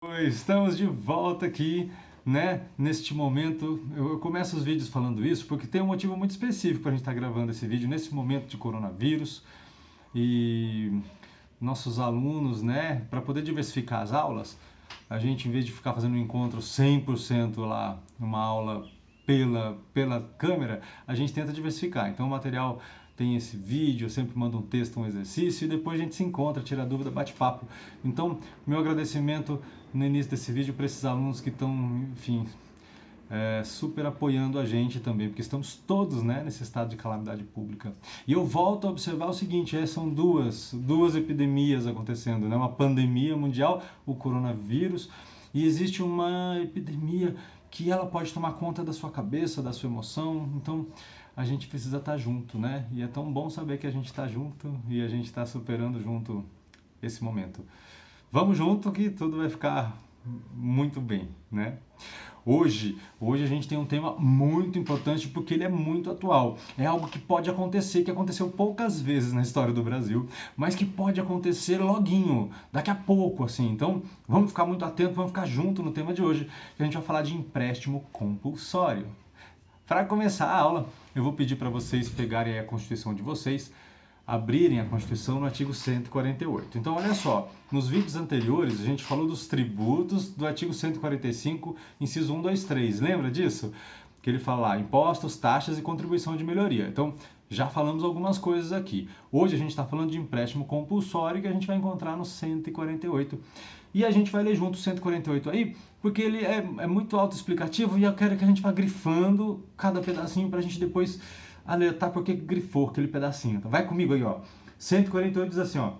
Oi, estamos de volta aqui, né? Neste momento, eu começo os vídeos falando isso porque tem um motivo muito específico para a gente estar gravando esse vídeo nesse momento de coronavírus e nossos alunos, né? Para poder diversificar as aulas, a gente, em vez de ficar fazendo um encontro 100% lá, uma aula pela câmera, a gente tenta diversificar. Então, o material tem esse vídeo, eu sempre mando um texto, um exercício, e depois a gente se encontra, tira dúvida, bate papo. Então, meu agradecimento no início desse vídeo para esses alunos que estão, enfim, super apoiando a gente também, porque estamos todos, né, nesse estado de calamidade pública. E eu volto a observar o seguinte, são duas epidemias acontecendo, né, uma pandemia mundial, o coronavírus, e existe uma epidemia que ela pode tomar conta da sua cabeça, da sua emoção, então a gente precisa estar junto, né? E é tão bom saber que a gente está junto e a gente está superando junto esse momento. Vamos junto que tudo vai ficar muito bem, né? Hoje a gente tem um tema muito importante porque ele é muito atual. É algo que pode acontecer, que aconteceu poucas vezes na história do Brasil, mas que pode acontecer loguinho, daqui a pouco, assim. Então, vamos ficar muito atentos, vamos ficar junto no tema de hoje, que a gente vai falar de empréstimo compulsório. Para começar a aula, eu vou pedir para vocês pegarem a Constituição de vocês, abrirem a Constituição no artigo 148. Então, olha só, nos vídeos anteriores a gente falou dos tributos do artigo 145, inciso 1, 2, 3. Lembra disso? Que ele fala lá, impostos, taxas e contribuição de melhoria. Então, já falamos algumas coisas aqui. Hoje a gente está falando de empréstimo compulsório que a gente vai encontrar no 148. E a gente vai ler junto o 148 aí, porque ele é muito autoexplicativo e eu quero que a gente vá grifando cada pedacinho para a gente depois alertar porque grifou aquele pedacinho. Então, vai comigo aí, ó. 148 diz assim, ó.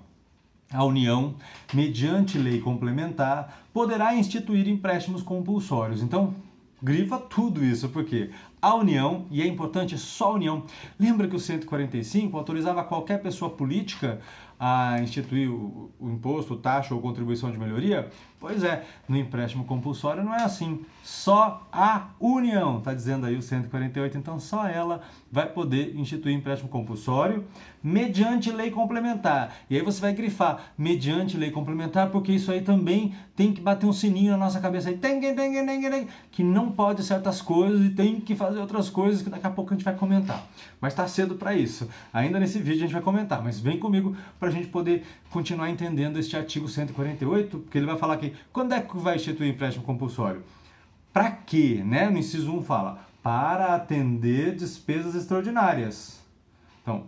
A União, mediante lei complementar, poderá instituir empréstimos compulsórios. Então, grifa tudo isso, porque a União, e é importante, só a União, lembra que o 145 autorizava qualquer pessoa política a instituir o imposto, taxa ou contribuição de melhoria? Pois é, no empréstimo compulsório não é assim, só a União, está dizendo aí o 148, então só ela vai poder instituir empréstimo compulsório mediante lei complementar. E aí você vai grifar, mediante lei complementar, porque isso aí também tem que bater um sininho na nossa cabeça aí, que não pode certas coisas e tem que fazer outras coisas que daqui a pouco a gente vai comentar. Mas está cedo para isso. Ainda nesse vídeo a gente vai comentar, mas vem comigo para a gente poder continuar entendendo este artigo 148, porque ele vai falar aqui, quando é que vai instituir empréstimo compulsório? Para quê? Né? No inciso 1 fala, para atender despesas extraordinárias. Então,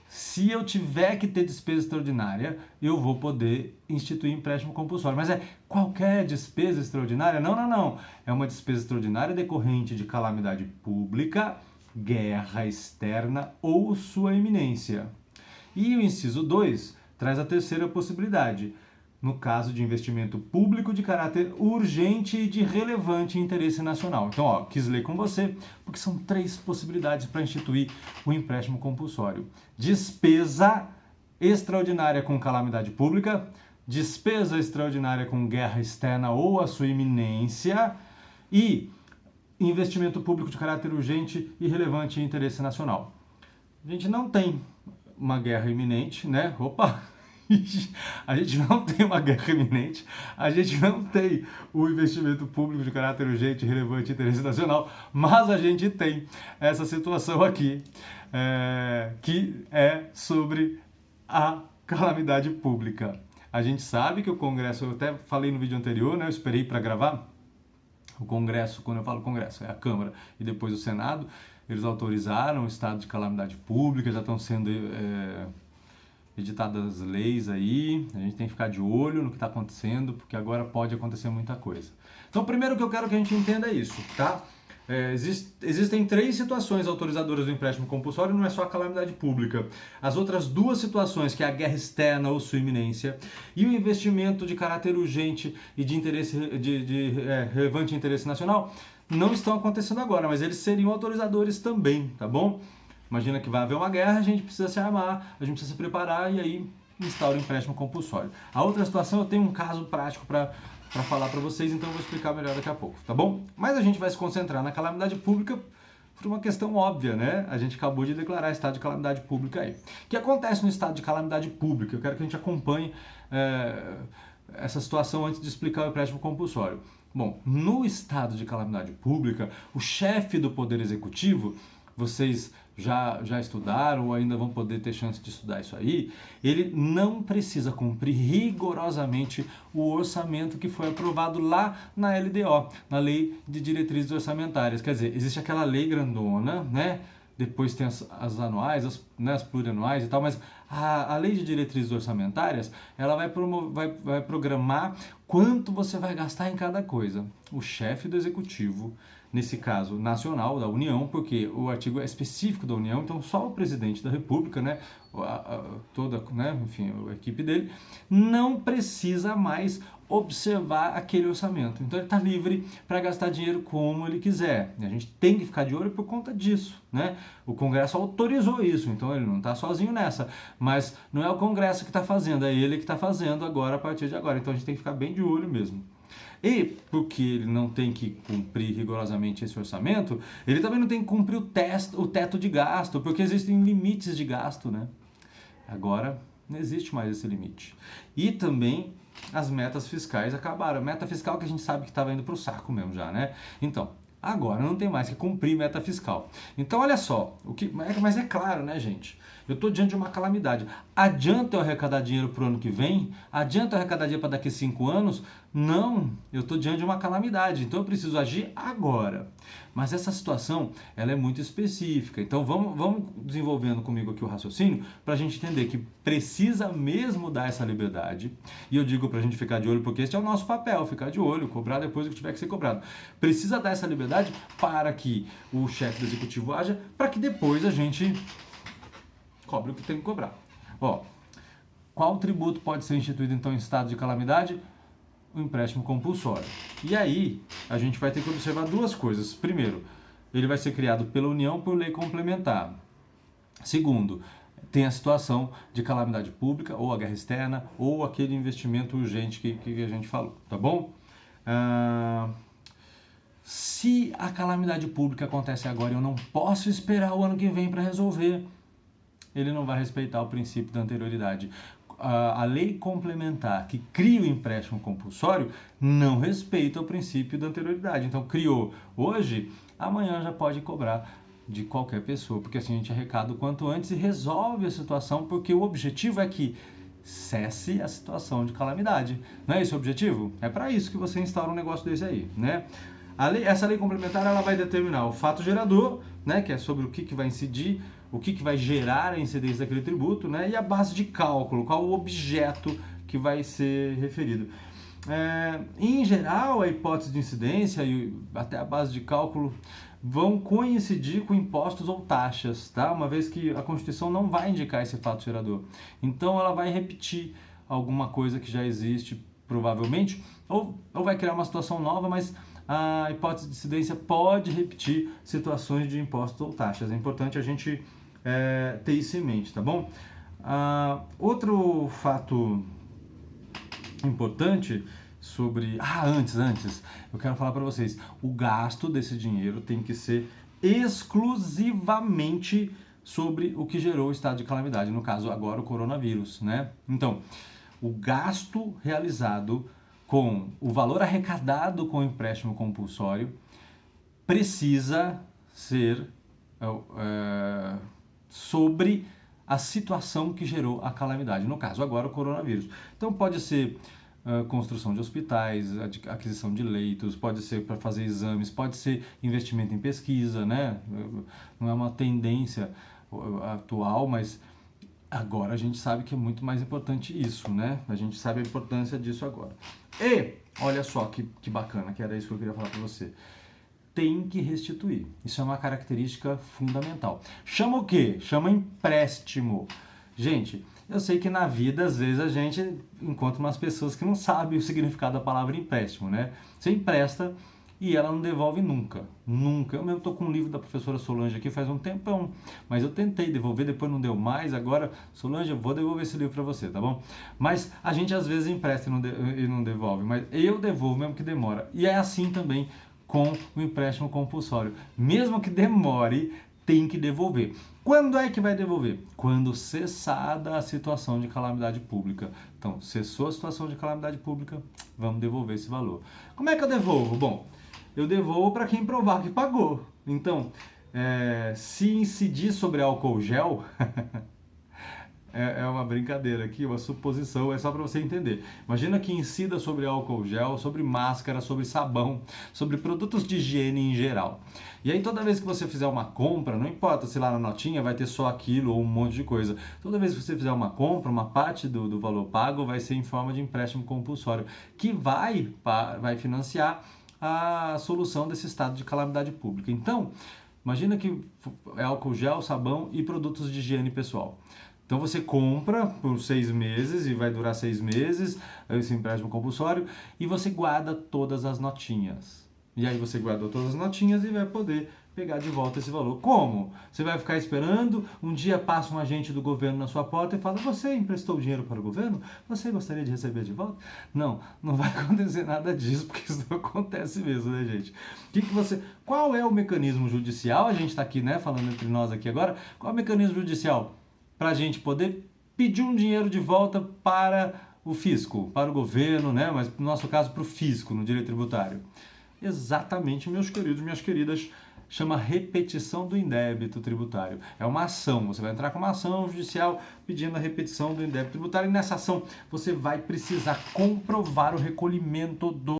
se eu tiver que ter despesa extraordinária, eu vou poder instituir empréstimo compulsório. Mas é qualquer despesa extraordinária? Não. É uma despesa extraordinária decorrente de calamidade pública, guerra externa ou sua iminência. E o inciso 2 traz a terceira possibilidade, no caso de investimento público de caráter urgente e de relevante interesse nacional. Então, ó, quis ler com você, porque são 3 possibilidades para instituir o empréstimo compulsório. Despesa extraordinária com calamidade pública, despesa extraordinária com guerra externa ou a sua iminência e investimento público de caráter urgente e relevante interesse nacional. A gente não tem uma guerra iminente, né? Opa! A gente não tem uma guerra iminente, a gente não tem o investimento público de caráter urgente, relevante e interesse nacional, mas a gente tem essa situação aqui, que é sobre a calamidade pública. A gente sabe que o Congresso, eu até falei no vídeo anterior, né, eu esperei para gravar, o Congresso, quando eu falo Congresso, é a Câmara e depois o Senado, eles autorizaram o estado de calamidade pública, já estão sendo editadas leis aí, a gente tem que ficar de olho no que está acontecendo, porque agora pode acontecer muita coisa. Então, primeiro que eu quero que a gente entenda é isso, tá? Existem 3 situações autorizadoras do empréstimo compulsório, não é só a calamidade pública. As outras 2 situações, que é a guerra externa ou sua iminência, e o investimento de caráter urgente e de relevante interesse nacional, não estão acontecendo agora, mas eles seriam autorizadores também, tá bom? Imagina que vai haver uma guerra, a gente precisa se armar, a gente precisa se preparar e aí instaura o empréstimo compulsório. A outra situação, eu tenho um caso prático para falar para vocês, então eu vou explicar melhor daqui a pouco, tá bom? Mas a gente vai se concentrar na calamidade pública por uma questão óbvia, né? A gente acabou de declarar estado de calamidade pública aí. O que acontece no estado de calamidade pública? Eu quero que a gente acompanhe essa situação antes de explicar o empréstimo compulsório. Bom, no estado de calamidade pública, o chefe do Poder Executivo, vocês já estudaram ou ainda vão poder ter chance de estudar isso aí, ele não precisa cumprir rigorosamente o orçamento que foi aprovado lá na LDO, na Lei de Diretrizes Orçamentárias. Quer dizer, existe aquela lei grandona, né? Depois tem as anuais, as plurianuais e tal, mas a Lei de Diretrizes Orçamentárias, ela vai programar quanto você vai gastar em cada coisa. O chefe do Executivo, nesse caso nacional, da União, porque o artigo é específico da União, então só o presidente da República, né, toda, né, enfim, a equipe dele, não precisa mais observar aquele orçamento. Então ele está livre para gastar dinheiro como ele quiser. E a gente tem que ficar de olho por conta disso, né? O Congresso autorizou isso, então ele não está sozinho nessa. Mas não é o Congresso que está fazendo, é ele que está fazendo agora, a partir de agora. Então a gente tem que ficar bem de olho mesmo. E porque ele não tem que cumprir rigorosamente esse orçamento, ele também não tem que cumprir o teto de gasto, porque existem limites de gasto, né? Agora não existe mais esse limite. E também as metas fiscais acabaram. Meta fiscal que a gente sabe que estava indo para o saco mesmo já, né? Então, agora não tem mais que cumprir meta fiscal. Então, olha só, mas é claro, né, gente? Eu estou diante de uma calamidade. Adianta eu arrecadar dinheiro para o ano que vem? Adianta eu arrecadar dinheiro para daqui a 5 anos? Não, eu estou diante de uma calamidade, então eu preciso agir agora. Mas essa situação, ela é muito específica. Então vamos desenvolvendo comigo aqui o raciocínio para a gente entender que precisa mesmo dar essa liberdade. E eu digo para a gente ficar de olho, porque esse é o nosso papel, ficar de olho, cobrar depois do que tiver que ser cobrado. Precisa dar essa liberdade para que o chefe do executivo haja, para que depois a gente cobre o que tem que cobrar. Ó, qual tributo pode ser instituído então em estado de calamidade? O empréstimo compulsório. E aí, a gente vai ter que observar duas coisas. Primeiro, ele vai ser criado pela União por lei complementar. Segundo, tem a situação de calamidade pública, ou a guerra externa, ou aquele investimento urgente que a gente falou, tá bom? Se a calamidade pública acontece agora e eu não posso esperar o ano que vem para resolver, ele não vai respeitar o princípio da anterioridade. A lei complementar que cria o empréstimo compulsório não respeita o princípio da anterioridade. Então, criou hoje, amanhã já pode cobrar de qualquer pessoa, porque assim a gente arrecada o quanto antes e resolve a situação, porque o objetivo é que cesse a situação de calamidade. Não é esse o objetivo? É para isso que você instaura um negócio desse aí, né? Essa lei complementar, ela vai determinar o fato gerador, né, que é sobre o que vai incidir, o que vai gerar a incidência daquele tributo, né, e a base de cálculo, qual o objeto que vai ser referido. Em geral, a hipótese de incidência e até a base de cálculo vão coincidir com impostos ou taxas, tá? Uma vez que a Constituição não vai indicar esse fato gerador. Então, ela vai repetir alguma coisa que já existe, provavelmente, ou vai criar uma situação nova, mas a hipótese de incidência pode repetir situações de impostos ou taxas. É importante a gente ter isso em mente, tá bom? Outro fato importante sobre... antes, eu quero falar para vocês, o gasto desse dinheiro tem que ser exclusivamente sobre o que gerou o estado de calamidade, no caso agora o coronavírus, né? Então, o gasto realizado com o valor arrecadado com o empréstimo compulsório precisa ser sobre a situação que gerou a calamidade, no caso agora o coronavírus. Então pode ser construção de hospitais, aquisição de leitos, pode ser para fazer exames, pode ser investimento em pesquisa, né? Não é uma tendência atual, mas agora a gente sabe que é muito mais importante isso, né? A gente sabe a importância disso agora. E, olha só que bacana, que era isso que eu queria falar para você. Tem que restituir. Isso é uma característica fundamental. Chama o quê? Chama empréstimo. Gente, eu sei que na vida, às vezes, a gente encontra umas pessoas que não sabem o significado da palavra empréstimo, né? Você empresta e ela não devolve nunca. Nunca. Eu mesmo estou com um livro da professora Solange aqui faz um tempão, mas eu tentei devolver, depois não deu mais. Agora, Solange, eu vou devolver esse livro para você, tá bom? Mas a gente às vezes empresta e não devolve, mas eu devolvo mesmo que demora. E é assim também com o empréstimo compulsório. Mesmo que demore, tem que devolver. Quando é que vai devolver? Quando cessada a situação de calamidade pública. Então, cessou a situação de calamidade pública, vamos devolver esse valor. Como é que eu devolvo? Bom, eu devolvo para quem provar que pagou. Então, se incidir sobre álcool gel, é uma brincadeira aqui, uma suposição, é só para você entender. Imagina que incida sobre álcool gel, sobre máscara, sobre sabão, sobre produtos de higiene em geral. E aí toda vez que você fizer uma compra, não importa se lá na notinha vai ter só aquilo ou um monte de coisa, toda vez que você fizer uma compra, uma parte do valor pago vai ser em forma de empréstimo compulsório, que vai financiar a solução desse estado de calamidade pública. Então, imagina que é álcool gel, sabão e produtos de higiene pessoal. Então você compra por 6 meses e vai durar 6 meses esse empréstimo compulsório e você guarda todas as notinhas. E aí você guardou todas as notinhas e vai poder pegar de volta esse valor. Como? Você vai ficar esperando, um dia passa um agente do governo na sua porta e fala: você emprestou dinheiro para o governo? Você gostaria de receber de volta? Não, não vai acontecer nada disso, porque isso não acontece mesmo, né, gente? Qual é o mecanismo judicial? A gente está aqui, né, falando entre nós aqui agora. Qual é o mecanismo judicial? Para a gente poder pedir um dinheiro de volta para o fisco, para o governo, né? Mas no nosso caso para o fisco, no direito tributário. Exatamente, meus queridos, minhas queridas, chama repetição do indébito tributário. É uma ação, você vai entrar com uma ação judicial pedindo a repetição do indébito tributário e nessa ação você vai precisar comprovar o recolhimento do